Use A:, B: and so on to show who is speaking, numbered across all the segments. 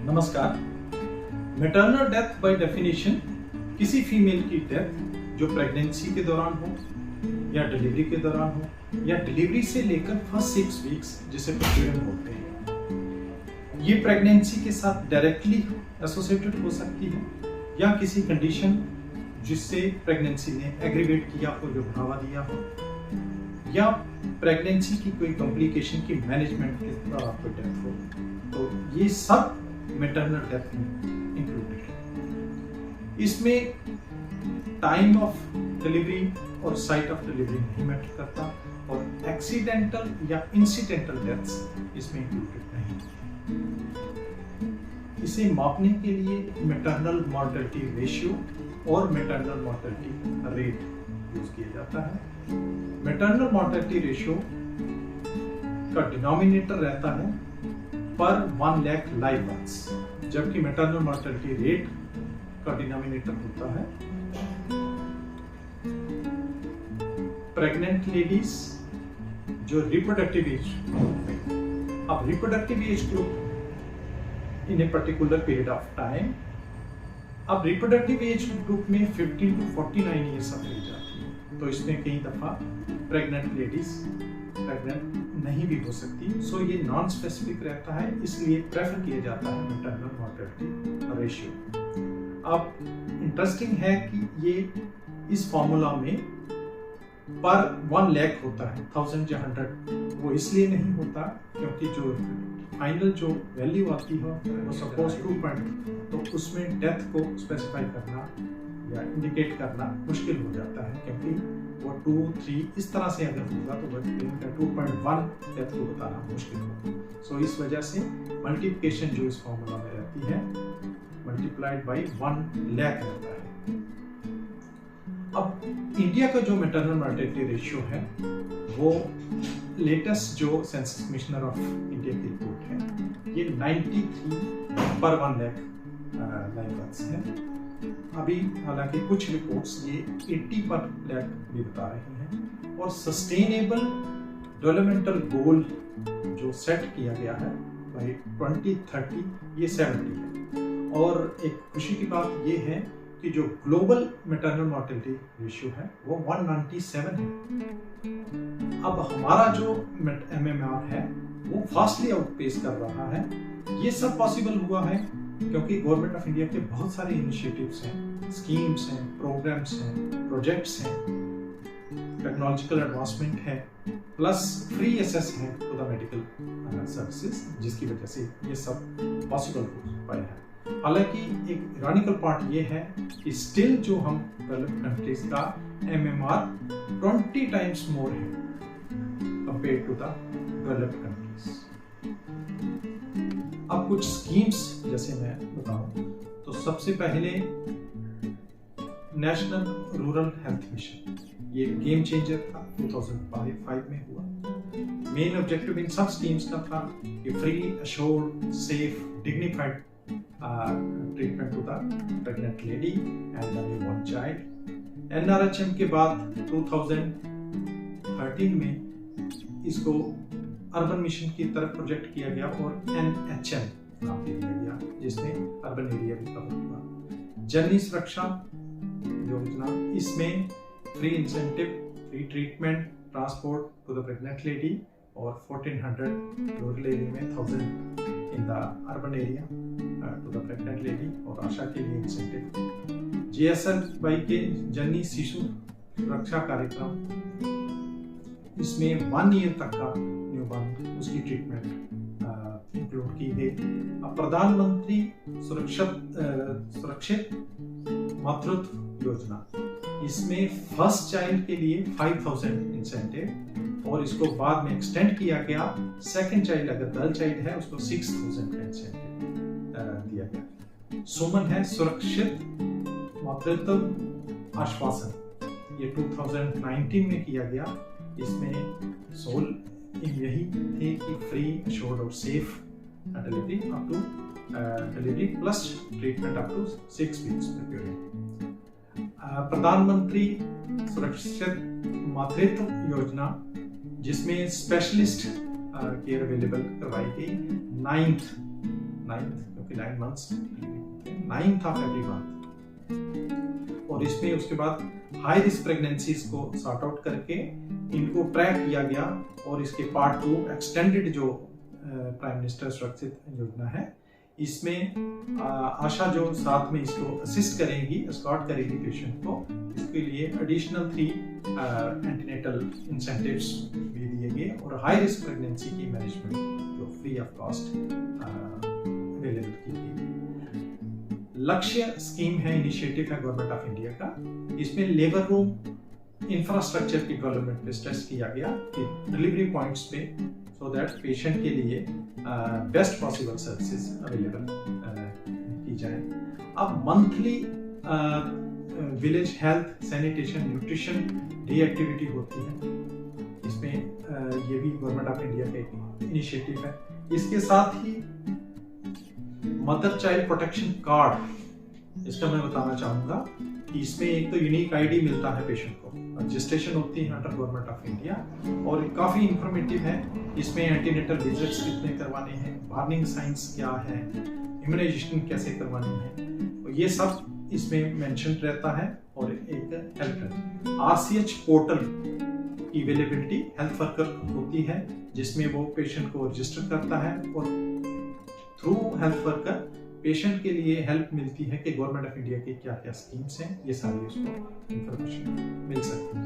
A: नमस्कार। Maternal death by definition किसी female की डेथ जो प्रेगनेंसी के दौरान हो या डिलीवरी के दौरान हो या डिलीवरी से लेकर फर्स्ट 6 वीक्स जिसे प्रेग्नेंट होते हैं, ये प्रेगनेंसी के साथ डायरेक्टली एसोसिएटेड हो सकती है या किसी कंडीशन जिससे प्रेगनेंसी ने एग्रीवेट किया हो, जो बढ़ावा दिया हो, या प्रेगनेंसी की कोई कॉम्प्लिकेशन की मैनेजमेंट के दौरान कोई डेथ हो, तो ये सब मैटरनल डेथ में इंक्लूडेड है। इसमें टाइम ऑफ डिलीवरी और साइट ऑफ डिलीवरी नहीं मैटर करता और एक्सीडेंटल या इंसिडेंटल डेथ्स इसमें इंक्लूडेड नहीं। इसे मापने के लिए मैटरनल मॉर्टेलिटी रेशियो और मैटरनल मॉर्टेलिटी रेट यूज किया जाता है। मैटरनल मॉर्टेलिटी रेशियो का डिनोमिनेटर रहता है पर 1 लाख लाइव बर्थ्स, जबकि मैटरनल मॉर्टेलिटी रेट का डिनोमिनेटर होता है प्रेग्नेंट लेडीज जो रिप्रोडक्टिव एज में। अब reproductive age group in a particular period of time, अब रिप्रोडक्टिव एज ग्रुप में 15 to 49 ईयर्स तक ले जाती है, तो इसमें कई दफा प्रेग्नेंट लेडीज प्रेग्नेंट नहीं भी हो सकती। सो ये नॉन स्पेसिफिक रहता है, इसलिए प्रेफर किया जाता है मैटरनल मॉर्टेलिटी रेशियो। अब इंटरेस्टिंग है कि ये इस फॉर्मूला में पर 1 लाख होता है, 1000 या 100 वो इसलिए नहीं होता क्योंकि जो फाइनल जो वैल्यू आती है वो सपोज 2 पॉइंट, तो उसमें डेथ को स्पेसिफाई करना या इंडिकेट करना मुश्किल हो जाता है, क्योंकि वो 2, 3 इस तरह से अगर होगा तो 2.1 डेथ को बताना मुश्किल होगा। सो इस वजह से मल्टीप्लिकेशन जो इस फॉर्मूला में रहती है मल्टीप्लाइड बाय 1 लाख रहता है। अब इंडिया का जो मैटरनल मॉर्टेलिटी रेशियो है वो लेटेस्ट जो सेंसस कमिश्नर ऑफ इंडिया की रिपोर्ट है ये 93 पर 1 लाख लाइव बर्थ्स है। अभी हालांकि कुछ रिपोर्ट्स ये 80 पर लाख भी बता रही हैं, और सस्टेनेबल डेवलपमेंटल गोल जो सेट किया गया है बाय 2030 ये 70 है। और एक खुशी की बात ये है कि जो ग्लोबल मैटरनल मॉर्टेलिटी रेशियो है वो 197 है। अब हमारा जो MMR है वो फास्टली आउटपेस कर रहा है। ये सब पॉसिबल हुआ है क्योंकि गवर्नमेंट ऑफ इंडिया के बहुत सारे इनिशिएटिव्स हैं, स्कीम्स हैं, प्रोग्राम्स हैं, प्रोजेक्ट्स हैं, टेक्नोलॉजिकल एडवांसमेंट है, प्लस फ्री एक्सेस है टू द मेडिकल सर्विसेज, जिसकी वजह से ये सब पॉसिबल हो पाया है। हालांकि एक इरॉनिकल पार्ट ये है कि स्टिल जो हम डेवलप्ड कंट्रीज का MMR 20 टाइम्स मोर है compare to the developed countries. अब कुछ स्कीम्स जैसे मैं बताऊं तो सबसे पहले नेशनल रूरल हेल्थ मिशन, ये गेम चेंजर था, 2005 में हुआ। मेन ऑब्जेक्टिव इन सब स्कीम्स का था कि free, assured, safe, dignified treatment to the pregnant lady and the newborn child. NRHM के बाद 2013 में इसको अर्बन मिशन की तरफ प्रोजेक्ट किया गया और NHM नाम दे दिया गया, जिसमें अर्बन एरिया भी कवर हुआ। जननी सुरक्षा योजना, इसमें free incentive, free treatment, transport to the pregnant lady और 1400 रूरल एरिया में 1000 in the urban area to the pregnant lady, और आशा के लिए इंसेंटिव। GSLY के जननी शिशु सुरक्षा कार्यक्रम, इसमें 1 ईयर तक का न्यूबॉर्न उसकी ट्रीटमेंट इंक्लूड की गई। अब प्रधानमंत्री सुरक्षित मातृत्व योजना, इसमें फर्स्ट चाइल्ड के लिए 5000 इंसेंटिव, और इसको बाद में एक्सटेंड किया गया। सेकंड चाइल्ड अगर गर्ल चाइल्ड है उसको 6000 का इंसेंटिव दिया गया। सुमन है सुरक्षित मातृत्व आश्वासन, ये 2019 में किया गया। इसमें सोल यही थे कि फ्री, अश्योर्ड और safe delivery up to delivery plus treatment up to 6 weeks period. Pradhan Mantri Surakshit मातृत्व योजना, जिसमें स्पेशलिस्ट केयर अवेलेबल करवाई गई। 9th क्योंकि 9 months 9th of every month। और इसमें उसके बाद हाई रिस्क प्रेगनेंसीज को सॉर्ट आउट करके इनको ट्रैक किया गया, और इसके पार्ट 2 एक्सटेंडेड जो प्राइम मिनिस्टर सुरक्षित योजना है, इसमें आशा जो साथ में इसको असिस्ट करेगी, एस्कॉर्ट करेगी पेशेंट को, इसके लिए एडिशनल 3 एंटीनेटल इंसेंटिव्स भी दिए गए, और हाई रिस्क प्रेगनेंसी की मैनेजमेंट जो फ्री ऑफ कॉस्ट अवेलेबल की गई। लक्ष्य स्कीम है, इनिशिएटिव है गवर्नमेंट ऑफ इंडिया का। इसमें लेबर रूम इंफ्रास्ट्रक्चर की डेवलपमेंट पे स्ट्रेस किया गया कि डिलीवरी पॉइंट्स पे, सो दैट पेशेंट के लिए बेस्ट पॉसिबल सर्विसेज अवेलेबल की जाए। अब monthly village health sanitation nutrition day activity होती है, इसमें ये भी गवर्नमेंट ऑफ इंडिया का एक इनिशिएटिव है। इसके साथ ही मदर चाइल्ड प्रोटेक्शन कार्ड, इसका मैं बताना चाहूंगा कि इसमें एक तो यूनिक आईडी मिलता है पेशेंट को, रजिस्ट्रेशन होती है अंडर गवर्नमेंट ऑफ इंडिया, और काफी इंफॉर्मेटिव है। इसमें एंटीनेटल विजिट्स कितने करवाने हैं, वार्निंग साइंस क्या है, इम्यूनाइजेशन कैसे करवानी है, तो ये सब इसमें मेंशन रहता है। और एक हेल्प RCH पोर्टल की अवेलेबिलिटी हेल्थ वर्कर होती है, जिसमें वो पेशेंट को रजिस्टर करता है, और थ्रू हेल्थ वर्कर पेशेंट के लिए हेल्प मिलती है कि गवर्नमेंट ऑफ इंडिया की क्या क्या स्कीम्स हैं, ये सारी उसको इंफॉर्मेशन मिल सकती है।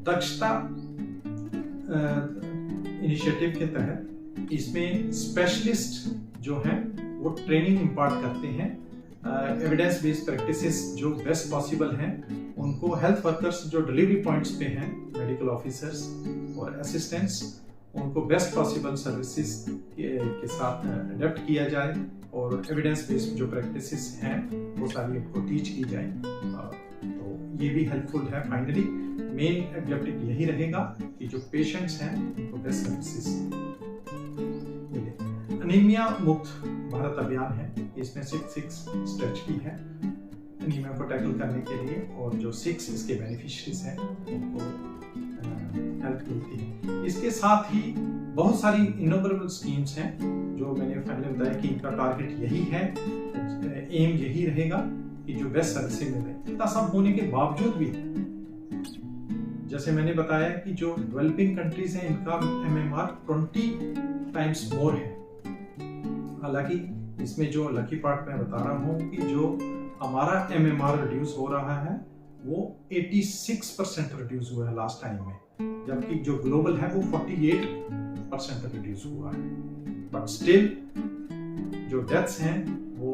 A: दक्षता इनिशिएटिव के तहत इसमें स्पेशलिस्ट जो हैं वो ट्रेनिंग इम्पार्ट करते हैं, एविडेंस बेस्ड प्रैक्टिसेस जो बेस्ट पॉसिबल हैं उनको हेल्थ वर्कर्स जो डिलीवरी पॉइंट्स पे हैं, मेडिकल ऑफिसर्स और असिस्टेंट्स, उनको बेस्ट पॉसिबल सर्विसेज के साथ अडेप्ट किया जाए, और एविडेंस बेस्ड जो प्रैक्टिसेस हैं वो सारी उनको टीच की जाए। तो ये भी हेल्पफुल है। फाइनली मेन ऑब्जेक्टिव यही रहेगा कि जो पेशेंट्स हैं उनको बेस्ट सर्विसेज मिले। अनीमिया मुक्त भारत अभियान है, इसमें 6 स्टेप्स भी है अनीमिया को टैकल करने के लिए, और जो 6 इसके बेनिफिशियरीज हैं उनको हेल्प मिलती है। इसके साथ ही बहुत सारी इनोवेबल स्कीम्स हैं जो मैंने पहले बताया कि इनका टारगेट यही है, एम यही रहेगा कि जो बेस्ट सर्विसेज मिले। इतना सब होने के बावजूद भी जैसे मैंने बताया कि जो डेवलपिंग कंट्रीज हैं इनका MMR 20 टाइम्स मोर है। हालांकि इसमें जो लकी पार्ट मैं बता रहा हूँ कि जो हमारा MMR रिड्यूस हो रहा है वो 86% रिड्यूस हुआ है लास्ट टाइम में, जबकि जो ग्लोबल है वो 48% रिड्यूस हुआ है। बट स्टिल जो डेथ्स हैं वो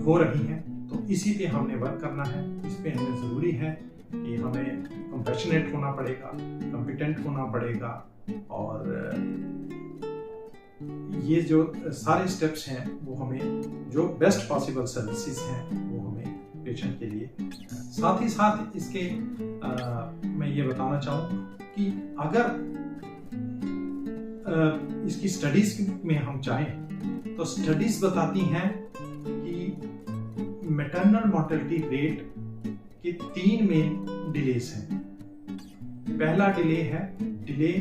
A: हो रही हैं, तो इसी पे हमने वर्क करना है। इस पे हमें ज़रूरी है कि हमें कंपैशनेट होना पड़ेगा, कॉम्पिटेंट होना पड़ेगा, और ये जो सारे स्टेप्स हैं वो हमें जो बेस्ट पॉसिबल सर्विसेज हैं वो हमें पेशेंट के लिए। साथ ही साथ इसके मैं ये बताना चाहूँ कि अगर इसकी स्टडीज में हम चाहें तो स्टडीज बताती हैं कि मैटरनल मॉर्टेलिटी रेट के 3 मेन डिलेस हैं। पहला डिले है डिले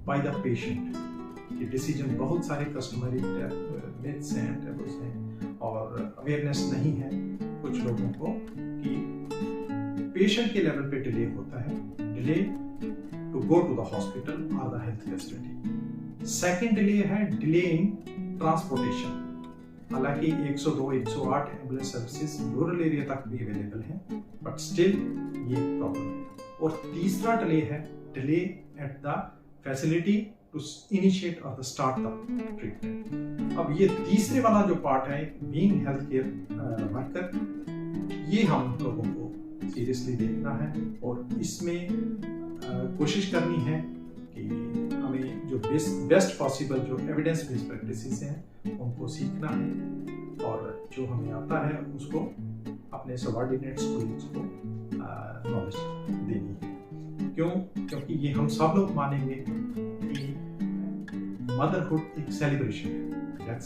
A: बाय द पेशेंट, ये डिसीजन बहुत सारे कस्टमरी मिथ्स हैं, टेबल्स हैं, और अवेयरनेस नहीं है कुछ लोगों को कि पेशेंट के लेवल पे डिले होता है, delay to go to the hospital और the health facility. Second delay है डिले इन ट्रांसपोर्टेशन। हालांकि 102, 108 एम्बुलेंस सर्विसेज रूरल एरिया तक भी अवेलेबल हैं, बट स्टिल ये प्रॉब्लम है। और तीसरा डिले है delay at the facility to initiate और स्टार्ट द ट्रीटमेंट। अब ये तीसरे वाला जो पार्ट है बीइंग हेल्थ केयर वर्कर, ये हम लोगों को सीरियसली देखना है, और इसमें कोशिश करनी है कि हमें जो बेस्ट पॉसिबल जो एविडेंस बेस्ड प्रैक्टिसेस हैं उनको सीखना है, और जो हमें आता है उसको अपने सबऑर्डिनेट्स को नॉलेज देनी है। क्यों? क्योंकि ये हम सब लोग मानेंगे कि मदरहुड एक सेलिब्रेशन है,